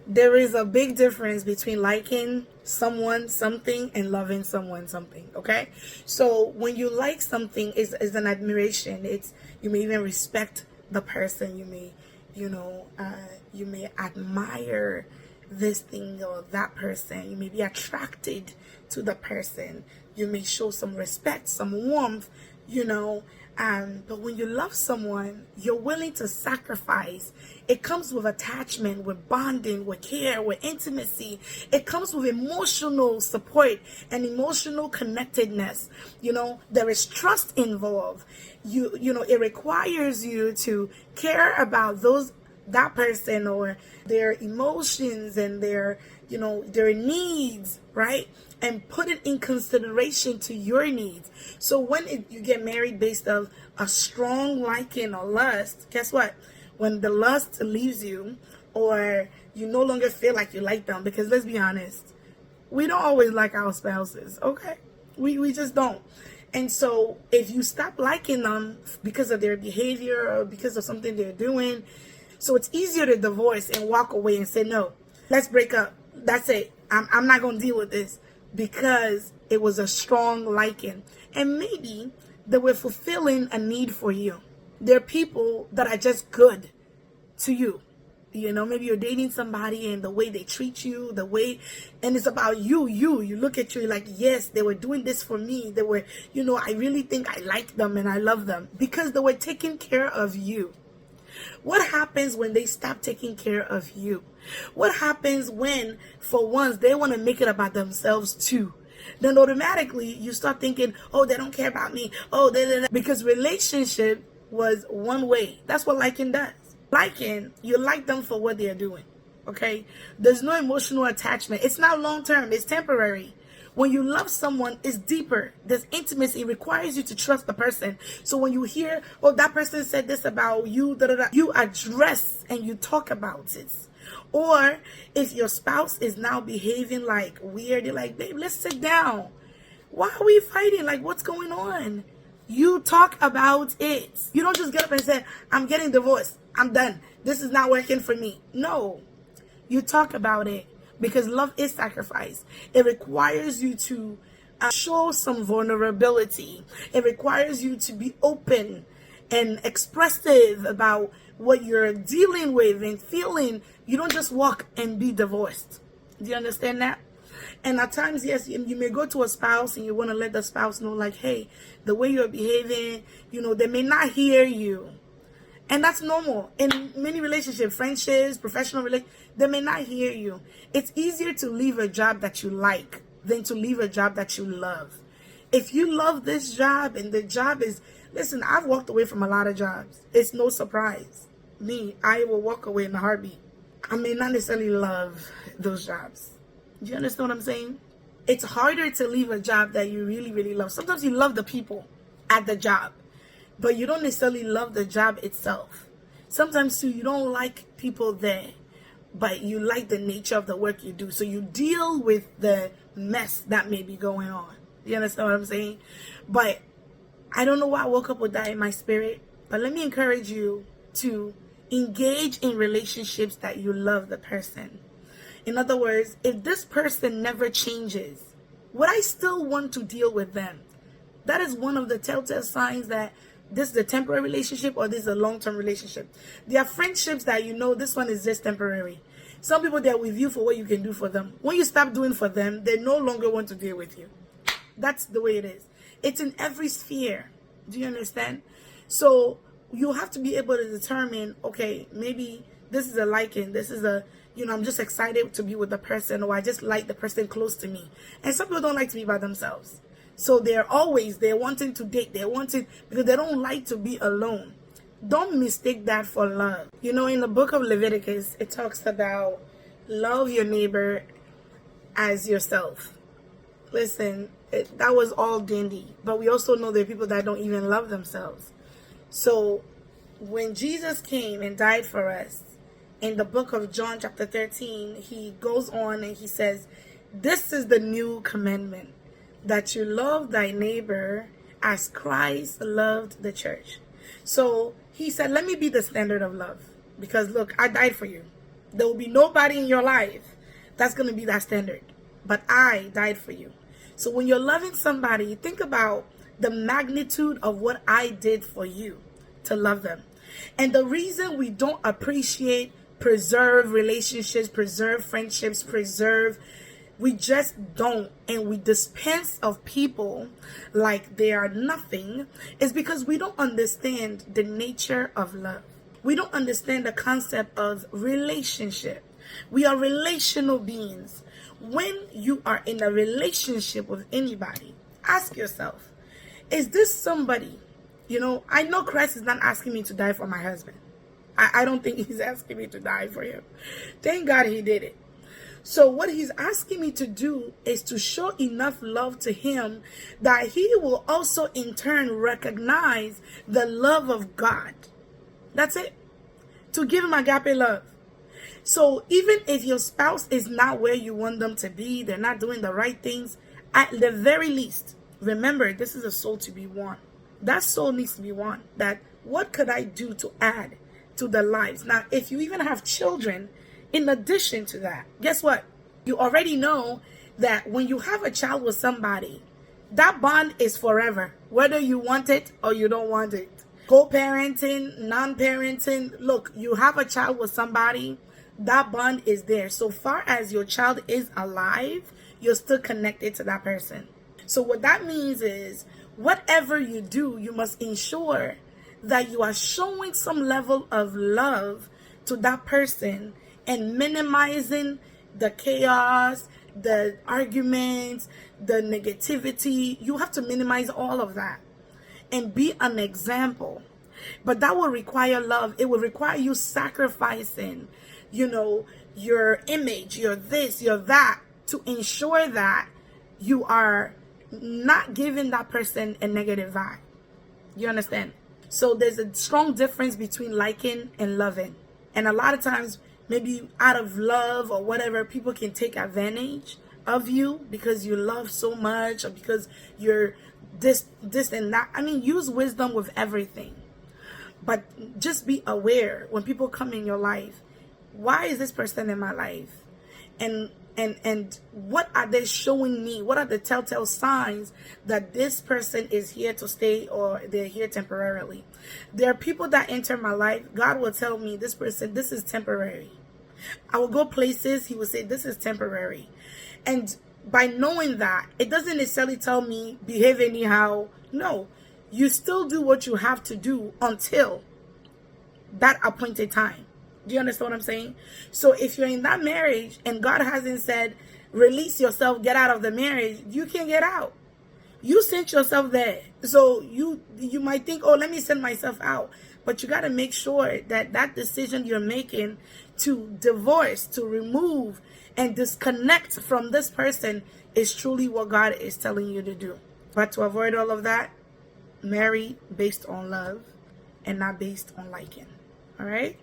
There is a big difference between liking someone something and loving someone something. Okay, so when you like something, is an admiration. It's, you may even respect the person. You may, you may admire this thing or that person. You may be attracted to the person. You may show some respect, some warmth, but when you love someone, you're willing to sacrifice. It comes with attachment, with bonding, with care, with intimacy. It comes with emotional support and emotional connectedness. There is trust involved. It requires you to care about that person or their emotions and their needs, right? And put it in consideration to your needs. So when you get married based on a strong liking or lust, guess what? When the lust leaves you, or you no longer feel like you like them, because let's be honest, we don't always like our spouses, okay? We just don't. And so if you stop liking them because of their behavior or because of something they're doing, so it's easier to divorce and walk away and say, no, let's break up. That's it. I'm not going to deal with this, because it was a strong liking. And maybe they were fulfilling a need for you. There are people that are just good to you. Maybe you're dating somebody and the way they treat you, and it's about you. You look at you like, yes, they were doing this for me. They were, I really think I like them and I love them because they were taking care of you. What happens when they stop taking care of you? What happens when, for once, they want to make it about themselves too? Then automatically you start thinking, oh, they don't care about me. Oh, because relationship was one way. That's what liking does. Liking, you like them for what they're doing. Okay? There's no emotional attachment. It's not long term. It's temporary. When you love someone, it's deeper. There's intimacy. It requires you to trust the person. So when you hear, oh, that person said this about you, you address and you talk about it. Or if your spouse is now behaving like weird, you're like, babe, let's sit down. Why are we fighting? Like, what's going on? You talk about it. You don't just get up and say, I'm getting divorced. I'm done. This is not working for me. No. You talk about it. Because love is sacrifice. It requires you to show some vulnerability. It requires you to be open and expressive about what you're dealing with and feeling. You don't just walk and be divorced. Do you understand that? And at times, yes, you may go to a spouse and you want to let the spouse know, like, hey, the way you're behaving, they may not hear you. And that's normal. In many relationships, friendships, professional relationships, they may not hear you. It's easier to leave a job that you like than to leave a job that you love. If you love this job and the job is, listen, I've walked away from a lot of jobs. It's no surprise. I will walk away in a heartbeat. I may not necessarily love those jobs. Do you understand what I'm saying? It's harder to leave a job that you really, really love. Sometimes you love the people at the job, but you don't necessarily love the job itself. Sometimes too, you don't like people there, but you like the nature of the work you do. So you deal with the mess that may be going on. You understand what I'm saying? But I don't know why I woke up with that in my spirit. But let me encourage you to engage in relationships that you love the person. In other words, if this person never changes, would I still want to deal with them? That is one of the telltale signs that this is a temporary relationship or this is a long-term relationship. There are friendships that this one is just temporary. Some people, they're with you for what you can do for them. When you stop doing for them, they no longer want to deal with you. That's the way it is. It's in every sphere. Do you understand? So you have to be able to determine, okay, maybe this is a liking. This is a, I'm just excited to be with the person, or I just like the person close to me. And some people don't like to be by themselves. So they're wanting to date. Because they don't like to be alone. Don't mistake that for love. In the book of Leviticus, it talks about love your neighbor as yourself. Listen, that was all dandy. But we also know there are people that don't even love themselves. So when Jesus came and died for us, in the book of John chapter 13, he goes on and he says, this is the new commandment, that you love thy neighbor as Christ loved the church. So he said, let me be the standard of love. Because look, I died for you. There will be nobody in your life that's going to be that standard. But I died for you. So when you're loving somebody, think about the magnitude of what I did for you to love them. And the reason we don't appreciate, preserve relationships, preserve friendships, we just don't, and we dispense of people like they are nothing, is because we don't understand the nature of love. We don't understand the concept of relationship. We are relational beings. When you are in a relationship with anybody, ask yourself, is this somebody, I know Christ is not asking me to die for my husband. I don't think he's asking me to die for him. Thank God he did it. So what he's asking me to do is to show enough love to him that he will also in turn recognize the love of God. That's it. To give him agape love. So even if your spouse is not where you want them to be, they're not doing the right things, at the very least, remember, this is a soul to be won. That soul needs to be won. That what could I do to add to the lives? Now, if you even have children, in addition to that, guess what? You already know that when you have a child with somebody, that bond is forever, whether you want it or you don't want it. Co-parenting, non-parenting, look, you have a child with somebody, that bond is there. So far as your child is alive, you're still connected to that person. So what that means is, whatever you do, you must ensure that you are showing some level of love to that person and minimizing the chaos, the arguments, the negativity. You have to minimize all of that and be an example. But that will require love. It will require you sacrificing, your image, your this, your that, to ensure that you are not giving that person a negative vibe. You understand? So there's a strong difference between liking and loving. And a lot of times, maybe out of love or whatever, people can take advantage of you because you love so much, or because you're this and that. I mean, use wisdom with everything. But just be aware when people come in your life, why is this person in my life? And what are they showing me? What are the telltale signs that this person is here to stay or they're here temporarily? There are people that enter my life. God will tell me, this person, this is temporary. I will go places, he will say, this is temporary. And by knowing that, it doesn't necessarily tell me behave anyhow. No, you still do what you have to do until that appointed time. Do you understand what I'm saying? So if you're in that marriage and God hasn't said, release yourself, get out of the marriage, you can't get out. You sent yourself there. So you might think, oh, let me send myself out. But you got to make sure that that decision you're making to divorce, to remove and disconnect from this person is truly what God is telling you to do. But to avoid all of that, marry based on love and not based on liking. All right?